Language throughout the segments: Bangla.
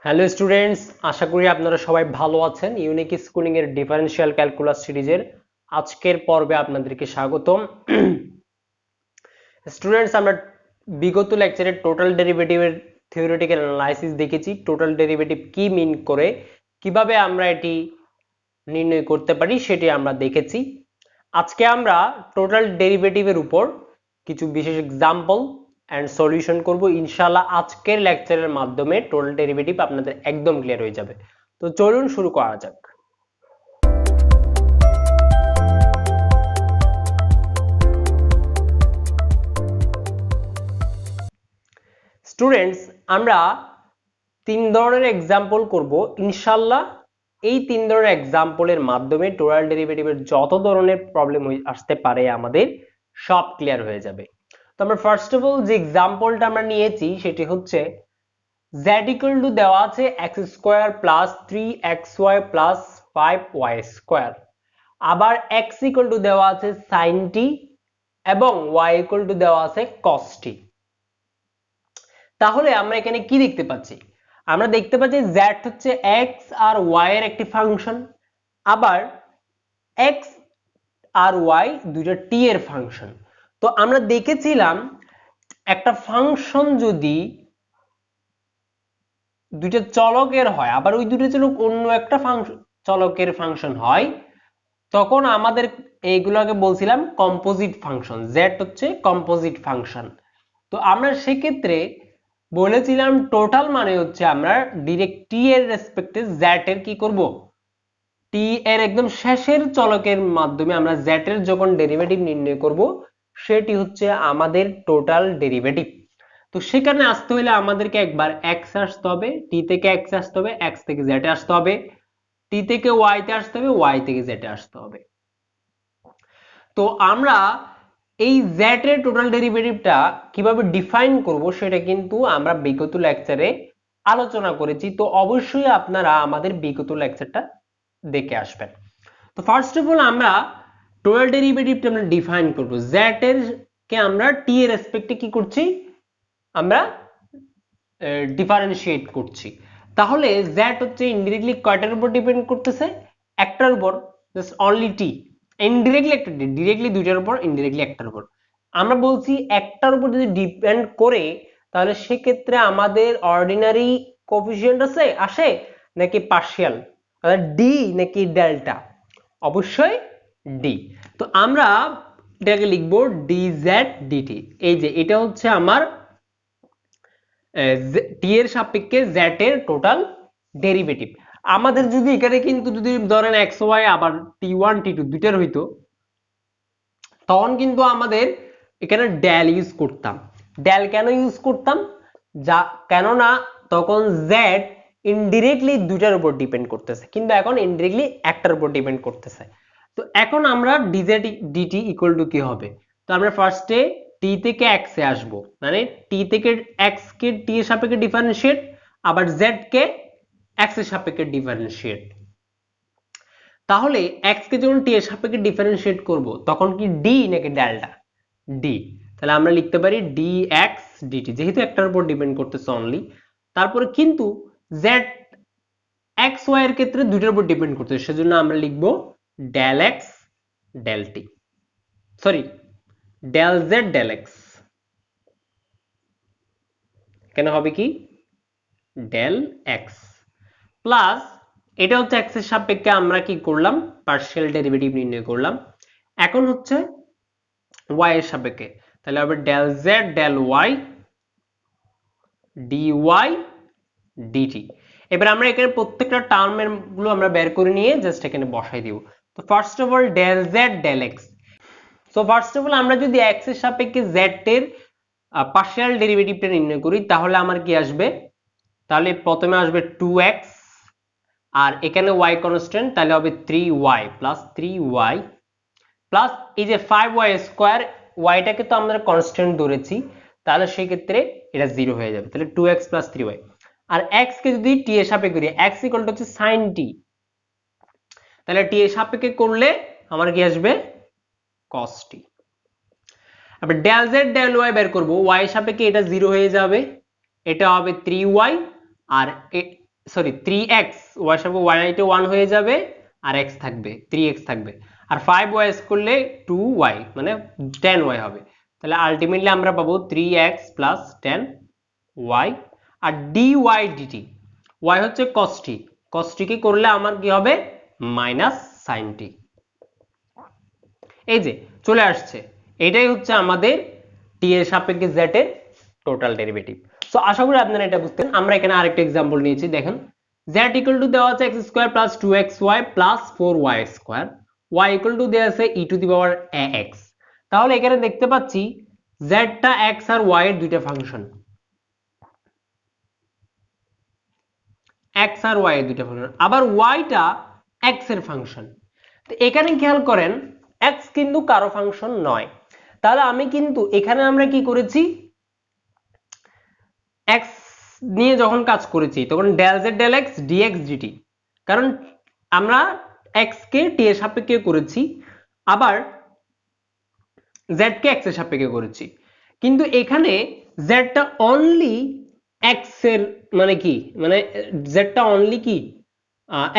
হ্যালো স্টুডেন্টস, আশা করি আপনারা সবাই ভালো আছেন। ইউনিক স্কুলিং এর ডিফারেনশিয়াল ক্যালকুলাস সিরিজের আজকের পর্বে আপনাদেরকে স্বাগতম। স্টুডেন্টস, আমরা বিগত লেকচারে টোটাল ডেরিভেটিভের থিওরিটিক্যাল অ্যানালাইসিস দেখেছি। টোটাল ডেরিভেটিভ কি মিন করে, কিভাবে আমরা এটি নির্ণয় করতে পারি সেটি আমরা দেখেছি। আজকে আমরা টোটাল ডেরিভেটিভের উপর কিছু বিশেষ এক্সাম্পল অ্যান্ড সলিউশন করব। ইনশাআল্লাহ আজকের লেকচারের মাধ্যমে টোটাল ডেরিভেটিভ আপনাদের একদম ক্লিয়ার হয়ে যাবে। তো চলুন শুরু করা যাক। স্টুডেন্টস, আমরা তিন ধরনের এক্সাম্পল করব ইনশাআল্লাহ। এই তিন ধরনের এক্সাম্পলের মাধ্যমে টোটাল ডেরিভেটিভের যত ধরনের প্রবলেম আসতে পারে আমাদের সব ক্লিয়ার হয়ে যাবে। তো আমরা ফার্স্ট অফ অল যে এক্সাম্পলটা আমরা নিয়েছি সেটি হচ্ছে z ইকুয়াল টু দেওয়া আছে x square plus 3xy plus 5y square, আবার x ইকুয়াল টু দেওয়া আছে sin t এবং y ইকুয়াল টু দেওয়া আছে cos t। তাহলে আমরা এখানে কি দেখতে পাচ্ছি? আমরা দেখতে পাচ্ছি z হচ্ছে x আর y এর একটি ফাংশন, আবার x আর y দুইটা t এর ফাংশন। তো আমরা দেখেছিলাম একটা ফাংশন যদি দুইটা চলকের হয়, আবার ওই দুটো চলক অন্য একটা চলকের ফাংশন হয়, তখন আমাদের এইগুলোকে বলছিলাম কম্পোজিট ফাংশন। z হচ্ছে কম্পোজিট ফাংশন। তো আমরা সেক্ষেত্রে বলেছিলাম টোটাল মানে হচ্ছে আমরা ডিরেক্ট t এর রেসপেক্টে z এর কি করব, t এর একদম শেষের চলকের মাধ্যমে আমরা z এর যখন ডেরিভেটিভ নির্ণয় করব সেটি হচ্ছে আমাদের টোটাল ডেরিভেটিভ। তো সেখানে আসতে হলে আমাদেরকে একবার x আসতে হবে, t থেকে x আসতে হবে, x থেকে z এ আসতে হবে, t থেকে y তে আসতে হবে, y থেকে z এ আসতে হবে। তো আমরা এই z এর টোটাল ডেরিভেটিভটা কিভাবে ডিফাইন করব সেটা কিন্তু আমরা বিগত লেকচারে আলোচনা করেছি। তো অবশ্যই আপনারা আমাদের বিগত লেকচারটা দেখে আসবেন। তো ফার্স্ট অফ অল আমরা টোটাল ডেরিভেটিভটা আমরা ডিফাইন করব। z এর কে আমরা t এর রেসপেক্টে কি করছি, আমরা ডিফারেন্সিয়েট করছি। তাহলে z হচ্ছে ইনডিরেক্টলি কয়টার উপর ডিপেন্ড করতেছে? একটার উপর, জাস্ট অনলি t। ইনডিরেক্টলি একটা, ডিরেক্টলি দুইটার উপর, ইনডিরেক্টলি একটার উপর। আমরা বলছি একটার উপর যদি ডিপেন্ড করে তাহলে সেক্ষেত্রে আমাদের অর্ডিনারি কোএফিসিয়েন্ট আসে নাকি পার্শিয়াল, ডি নাকি ডেল্টা? অবশ্যই ডি। তো আমরা এটাকে লিখবো dz dt। এই যে এটা হচ্ছে আমার t এর সাপেক্ষে z এর টোটাল ডেরিভেটিভ। আমাদের যদি এখানে কিন্তু যদি ধরেন xy আবার t1 t2 দুইটার হইতো, তখন কিন্তু আমাদের এখানে ডেল ইউজ করতাম। ডেল কেন ইউজ করতাম? যা কেননা তখন z ইনডিরেক্টলি দুইটার উপর ডিপেন্ড করতেছে, কিন্তু এখন ইনডিরেক্টলি একটার উপর ডিপেন্ড করতেছে। তো এখন আমরা dz dt ইকুয়াল টু কি হবে? তো আমরা ফার্স্টে t থেকে x এ আসবো, মানে t থেকে x কে t এর সাপেক্ষে ডিফারেন্সিয়েট, আবার z কে x এর সাপেক্ষে ডিফারেন্সিয়েট। তাহলে x কে যখন t এর সাপেক্ষে ডিফারেন্সিয়েট করব তখন কি d নাকি ডেল্টা? d। তাহলে আমরা লিখতে পারি dx dt, যেহেতু একটার উপর ডিপেন্ড করতেছে অনলি। তারপরে কিন্তু z x y এর ক্ষেত্রে দুইটার উপর ডিপেন্ড করতেছে, সেজন্য আমরা লিখব del x del t, sorry del z del x। কেন হবে কি del x প্লাস, এটা হচ্ছে x এর সাপেক্ষে আমরা কি করলাম, পার্শিয়াল ডেরিভেটিভ নির্ণয় করলাম। এখন হচ্ছে y এর সাপেক্ষে, তাহলে হবে del z del y dy dt। এবার আমরা এখানে প্রত্যেকটা টার্মের গুলো আমরা বের করে নিয়ে জাস্ট এখানে বসাই দিব। তো first of all del z del x। So first of all আমরা যদি x এর সাপেক্ষে z এর পার্শিয়াল ডেরিভেটিভটা নির্ণয় করি তাহলে আমার কি আসবে? তাহলে প্রথমে আসবে 2x, আর এখানে y কনস্ট্যান্ট, তাহলে হবে 3y প্লাস 3y প্লাস এই যে 5y স্কোয়ার, yটাকে তো আমরা কনস্ট্যান্ট ধরেছি, তাহলে সেই ক্ষেত্রে এটা 0 হয়ে যাবে। তাহলে 2x প্লাস 3y, আর x কে যদি t এর সাপেক্ষে করি, x ইকুয়াল টু হচ্ছে sin t, তাহলে t এর সাপেক্ষে করলে আমার কি আসবে? cos t। আবার del z del y বের করব, y এর সাপেক্ষে এটা 0 হয়ে যাবে, এটা হবে 3y, আর সরি 3x y সঙ্গে y টা 1 হয়ে যাবে আর x থাকবে 3x থাকবে আর 5y করলে 2y মানে 10y হবে তাহলে আলটিমেটলি আমরা পাবো 3x plus 10y আর dy dt y হচ্ছে cos t cos t কে করলে আমার কি হবে minus sin t এই যে চলে আসছে এটাই হচ্ছে আমাদের t এর সাপেক্ষে z এর টোটাল ডেরিভেটিভ সো আশা করি আপনারা এটা বুঝতেন আমরা এখানে আরেকটা एग्जांपल নিয়েছি দেখেন z equal to দেওয়া আছে x² plus 2xy plus 4y square y equal to দেওয়া আছে e to the power ax তাহলে এখানে দেখতে পাচ্ছি z টা x আর y এর দুইটা ফাংশন x আর y এর দুইটা ফাংশন আবার y টা x এর ফাংশন তো এখানে খেয়াল করেন x কিন্তু কারো ফাংশন নয় তাহলে আমি কিন্তু এখানে আমরা কি করেছি x নিয়ে যখন কাজ করেছি তখন del z del x dx dt কারণ আমরা x কে t এর সাপেক্ষে করেছি আবার z কে x এর সাপেক্ষে করেছি কিন্তু এখানে z টা অনলি x এর মানে কি মানে z টা অনলি কি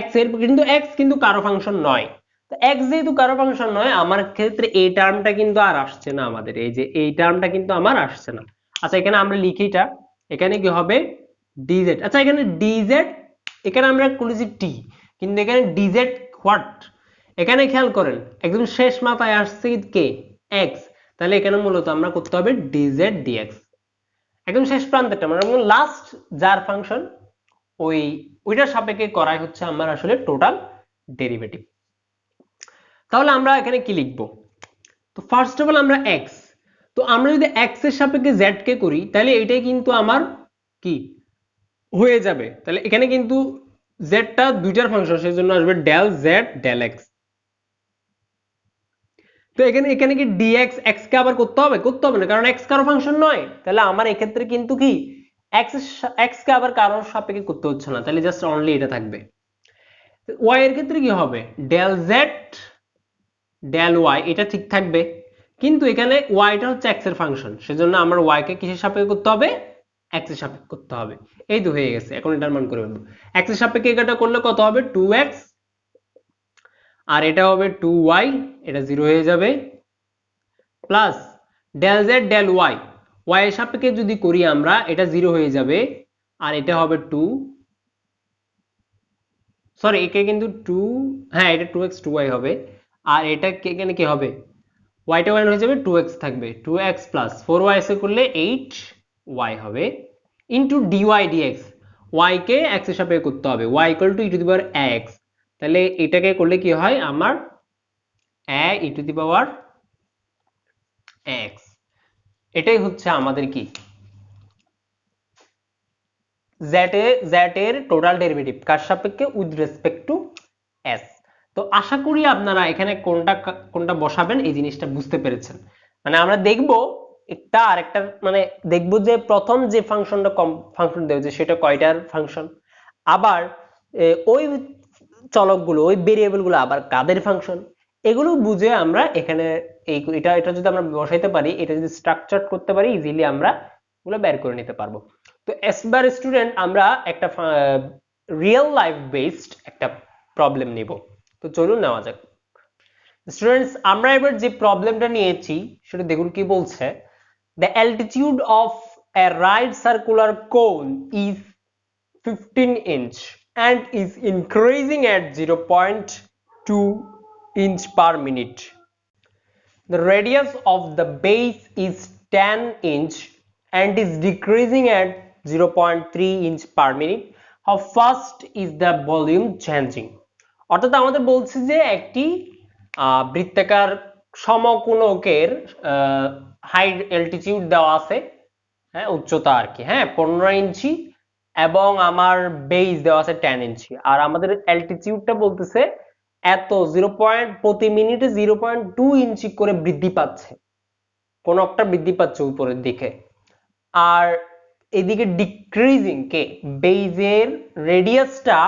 x এর কিন্তু x কিন্তু কারো ফাংশন নয় তো x যেহেতু কারো ফাংশন নয় আমার ক্ষেত্রে এই টার্মটা কিন্তু আর আসছে না আমাদের এই যে এই টার্মটা কিন্তু আমার আসছে না আচ্ছা এখানে আমরা লিখি এটা এখানে কি হবে dz আচ্ছা এখানে dz এখানে আমরা করেছি t কিন্তু এখানে dz হোয়াট এখানে খেয়াল করেন একদম শেষ মাথায় আসছে কে x তাহলে এখানে মূলত আমরা করতে হবে dz dx একদম শেষ প্রান্তেরটা মানে লাস্ট যার ফাংশন ওইটার সাপেক্ষে করাই হচ্ছে আমার আসলে টোটাল ডেরিভেটিভ তাহলে আমরা এখানে কি লিখব তো ফার্স্ট অফ অল আমরা x তো আমরা যদি x এর সাপেক্ষে z কে করি তাহলে এটাই কিন্তু আমার কি হয়ে যাবে তাহলে এখানে কিন্তু z টা দুইটার ফাংশন সেজন্য আসবে del z del x তো এখানে কি dx x কে আবার করতে হবে না কারণ x কারো ফাংশন নয় তাহলে আমার এই ক্ষেত্রে কিন্তু কি x কে আবার কারোর সাপেক্ষে করতে হচ্ছে না তাহলে জাস্ট অনলি এটা থাকবে y এর ক্ষেত্রে কি হবে del z del y এটা ঠিক থাকবে কিন্তু এখানে y টা হচ্ছে x এর ফাংশন সেজন্য আমার y কে কিসের সাপেক্ষে করতে হবে x এর সাপেক্ষে করতে হবে এই তো হয়ে গেছে এখন এটার মান করে ফেলবো x এর সাপেক্ষে এটা করলে কত হবে 2x আর এটা হবে 2y এটা 0 হয়ে যাবে plus del z del y y এর সাপেক্ষে যদি করি আমরা এটা 0 হয়ে যাবে আর এটা হবে 2 সরি একে কিন্তু 2 হ্যাঁ এটা 2x 2y হবে আর এটা এখানে কি হবে y টা 1 হয়ে যাবে 2x থাকবে 2x প্লাস 4y এসে করলে 8y হবে ইনটু dy dx y কে x এর সাপেক্ষে করতে হবে y equal to e to the power x তাহলে এটাকে করলে কি হয় আমার a e to the power x এটাই হচ্ছে আমাদের কি z এর টোটাল ডেরিভেটিভ কার সাপেক্ষে উইথ রেসপেক্ট টু s তো আশা করি আপনারা এখানে কোনটা বসাবেন এই জিনিসটা বুঝতে পেরেছেন মানে আমরা দেখব একটা আরেকটা মানে দেখব যে প্রথম যে ফাংশনটা ফাংশন দেওয়া হয়েছে সেটা কয়টার ফাংশন আবার ওই চলকগুলো ওই ভেরিয়েবলগুলো আবার কাদের ফাংশন এগুলো বুঝে আমরা এখানে এটা যদি আমরা বসাইতে পারি এটা যদি স্ট্রাকচার করতে পারি ইজিলি আমরা এগুলো বের করে নিতে পারবো তো এসবার স্টুডেন্ট আমরা একটা রিয়েল লাইফ বেসড একটা প্রবলেম নিব তো চলুন নেওয়া যাক স্টুডেন্টস আমরা এবার যে প্রবলেমটা নিয়েছি সেটা দেখুন কি বলছে the altitude of a right circular cone is 15 inch and is increasing at 0.2 inch per minute the radius of the base is 10 inch and is decreasing at 0.3 inch per minute how fast is the volume changing অর্থাৎ আমাদের বলছে যে একটি বৃত্তাকার সমকোণকের হাই অ্যালটিটিউড দেওয়া আছে হ্যাঁ উচ্চতা আর কি হ্যাঁ 15 ইঞ্চি এবং আমার বেস দেওয়া আছে 10 ইঞ্চি আর আমাদের অ্যালটিটিউডটা বলতেছে এত 0. প্রতি মিনিটে 0.2 ইঞ্চি করে বৃদ্ধি পাচ্ছে কোন একটা বৃদ্ধি পাচ্ছে উপরের দিকে আর এদিকে ডিক্রিজিং কে বেজের রেডিয়াসটা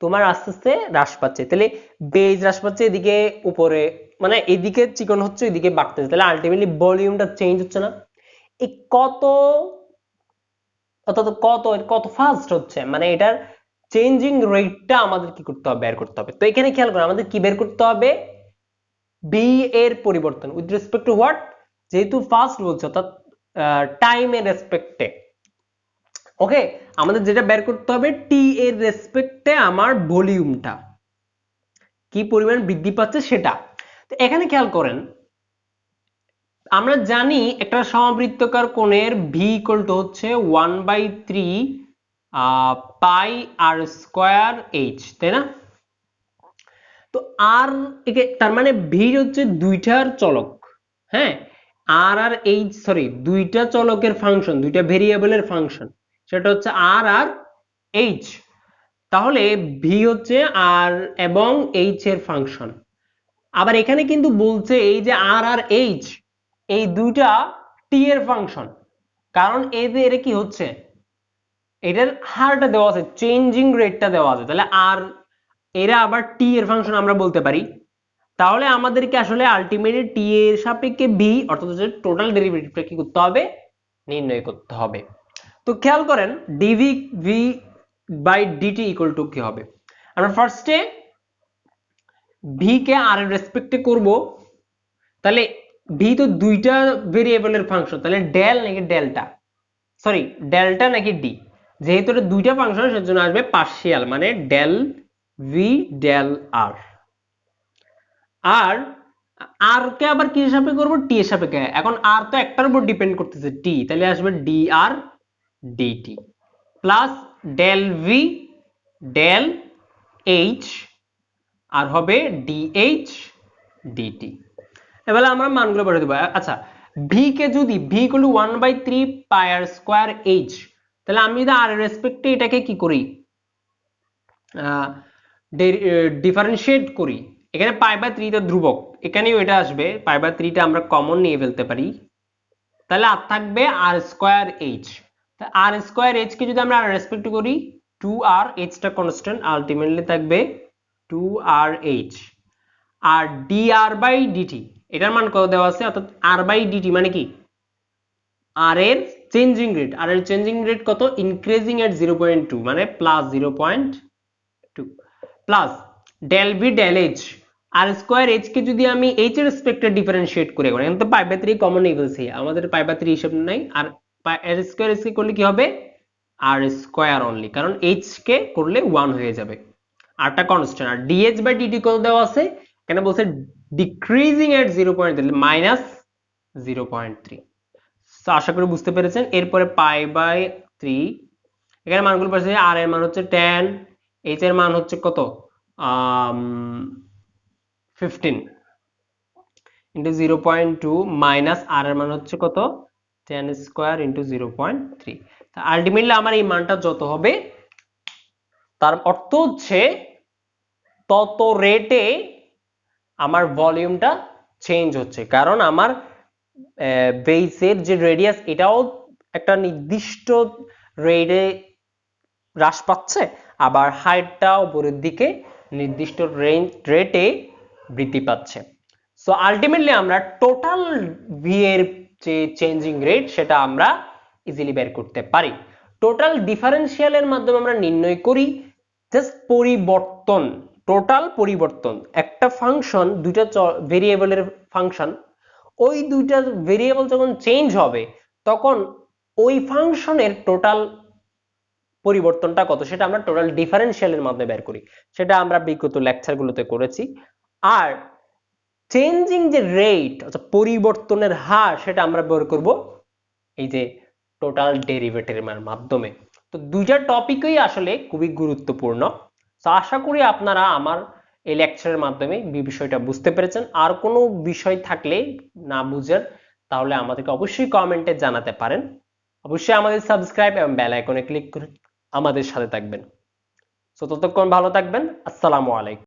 তোমার আস্তে আস্তে হ্রাস পাচ্ছে তাহলে বেজ হ্রাস পাচ্ছে এদিকে উপরে মানে এদিকে চিকন হচ্ছে এদিকে বাড়তেছে তাহলে আলটিমেটলি ভলিউমটা চেঞ্জ হচ্ছে না এই কত ফাস্ট হচ্ছে মানে এটার চেঞ্জিং রেটটা আমাদের কি করতে হবে, বের করতে হবে। তো এখানে খেয়াল করুন আমাদের কি বের করতে হবে, বি এর পরিবর্তন উইথ রেসপেক্ট টু হোয়াট, যেহেতু ফার্স্ট বলছে অর্থাৎ টাইমের রেসপেক্টে। ওকে, আমাদের যেটা বের করতে হবে টি এর রেসপেক্টে আমার ভলিউমটা কি পরিমাণ বৃদ্ধি পাচ্ছে সেটা। তো এখানে খেয়াল করেন আমরা জানি একটা সমবৃত্তাকার কোণের ভি ইকুয়াল টু হচ্ছে 1/3 পাই আর স্কয়ার এইচ, তাই না? তো আর তার মানে ভি হচ্ছে দুইটার চলক, হ্যাঁ, আর আর এইচ, সরি দুইটা চলকের ফাংশন, দুইটা ভেরিয়েবলের ফাংশন, সেটা হচ্ছে আর আর এইচ। তাহলে ভি হচ্ছে আর এবং এইচ এর ফাংশন। আবার এখানে কিন্তু বলছে এই যে আর আর এইচ এই দুইটা টি এর ফাংশন, কারণ এদের কি হচ্ছে, এটার হারটা দেওয়া আছে, চেঞ্জিং রেটটা দেওয়া আছে, তাহলে আর এরা আবার টি এর ফাংশন আমরা বলতে পারি। তাহলে আমাদেরকে আসলে আলটিমেটলি টি এর সাপেক্ষে বি অর্থাৎ টোটাল ডেরিভেটিভটা কি করতে হবে, নির্ণয় করতে হবে। তো খেয়াল করেন D V V by D T equal to কি হবে, আমরা ফার্স্টে ভি কে আর এর রেসপেক্টে করব, তাহলে ভি তো দুইটা ভেরিয়েবলের ফাংশন, তাহলে ডেল নাকি ডেল্টা, সরি ডেল্টা নাকি ডি, যেহেতু এটা দুইটা ফাংশন সেজন্য আসবে পার্শিয়াল, মানে ডেল ভি ডেল আর। আর আর কে আবার কি হিসাবে করব, টি এর সাপেক্ষে, এখন আর তো একটার উপর ডিপেন্ড করতেছে টি, তাহলে আসবে D R DT plus del V del H আর হবে ডিএইচ ডিটি। এবারে আমরা মানগুলো বসাই দেব। আচ্ছা, ভি কে যদি ভি ইকুয়াল টু 1/3 পাই আর স্কয়ার এইচ, তাহলে আমি যদি আর এর রেসপেক্টে এটাকে কি করি, ডিফারেন্সিয়েট করি, এখানে পাই/3 টা ধ্রুবক, এখানেও এটা আসবে, পাই/3 টা আমরা কমন নিয়ে ফেলতে পারি, তাহলে আর থাকবে আর square H. R square H কে যদি আমরা আর রেসপেক্ট করি 2r, এইচ টা কনস্ট্যান্ট, আলটিমেটলি থাকবে 2rh। আর dr/dt এটার মান কত দেওয়া আছে, অর্থাৎ r/dt মানে কি, আর এর চেঞ্জিং রেট, আর এর চেঞ্জিং রেট কত, ইনক্রিজিং এট 0.2 মানে plus 0.2 plus del V del H, R square H কে যদি আমি এইচ এর রেসপেক্টে ডিফারেন্সিয়েট করে, এখন তো পাই/3 কমন নিয়ে ফেলছি, আমাদের পাই/3 হিসাব নাই, আর এর স্কয়ার এইচ কে করলে কি হবে আর স্কয়ার অনলি, কারণ এইচ কে করলে 1 হয়ে যাবে, আরটা কনস্ট্যান্ট। আর dh/dt কত দেওয়া আছে, এখানে বলছে ডিক্রিজিং এট 0.3, তো আশা করি বুঝতে পেরেছেন। এরপরে পাই/3 এখানে মানগুলো পাচ্ছি, আর এর মান হচ্ছে 10, এইচ এর মান হচ্ছে কত 15 ইন্টু 0.2 মাইনাস আর এর মান হচ্ছে কত 10 স্কয়ার ইন্টু 0.3। আলটিমেটলি আমার এই মানটা যত হবে তার অর্থ হচ্ছে তত রেটে আমার ভলিউমটা চেঞ্জ হচ্ছে, কারণ আমার বেসের যে রেডিয়াস এটাও একটা নির্দিষ্ট রেটে হ্রাস পাচ্ছে, আবার হাইটটা উপরের দিকে নির্দিষ্ট রেটে বৃদ্ধি পাচ্ছে। সো আলটিমেটলি আমরা টোটাল ভি এর যে চেঞ্জিং রেট সেটা আমরা ইজিলি বের করতে পারি। টোটাল ডিফারেন্সিয়ালের মাধ্যমে আমরা নির্ণয় করি জাস্ট পরিবর্তন, টোটাল পরিবর্তন, একটা ফাংশন দুইটা ভেরিয়েবলের ফাংশন, ওই দুইটা ভেরিয়েবল যখন চেঞ্জ হবে তখন ওই ফাংশনের টোটাল পরিবর্তনটা কত সেটা আমরা টোটাল ডিফারেন্সিয়ালের মাধ্যমে বের করি, সেটা আমরা বিগত লেকচারগুলোতে করেছি। আর চেঞ্জিং যে রেট অর্থাৎ পরিবর্তনের হার সেটা আমরা বের করব এই যে টোটাল ডেরিভেটিভের মাধ্যমে। তো দুইটা টপিকই আসলে খুবই গুরুত্বপূর্ণ। তো আশা করি আপনারা আমার এই লেকচারের মাধ্যমে বিষয়টা বুঝতে পেরেছেন। আর কোনো বিষয় থাকলে না বুঝেন তাহলে আমাদেরকে অবশ্যই কমেন্টে জানাতে পারেন। অবশ্যই আমাদের সাবস্ক্রাইব এবং বেল আইকনে ক্লিক করে আমাদের সাথে থাকবেন। তো ততক্ষণ ভালো থাকবেন। আসসালামু আলাইকুম।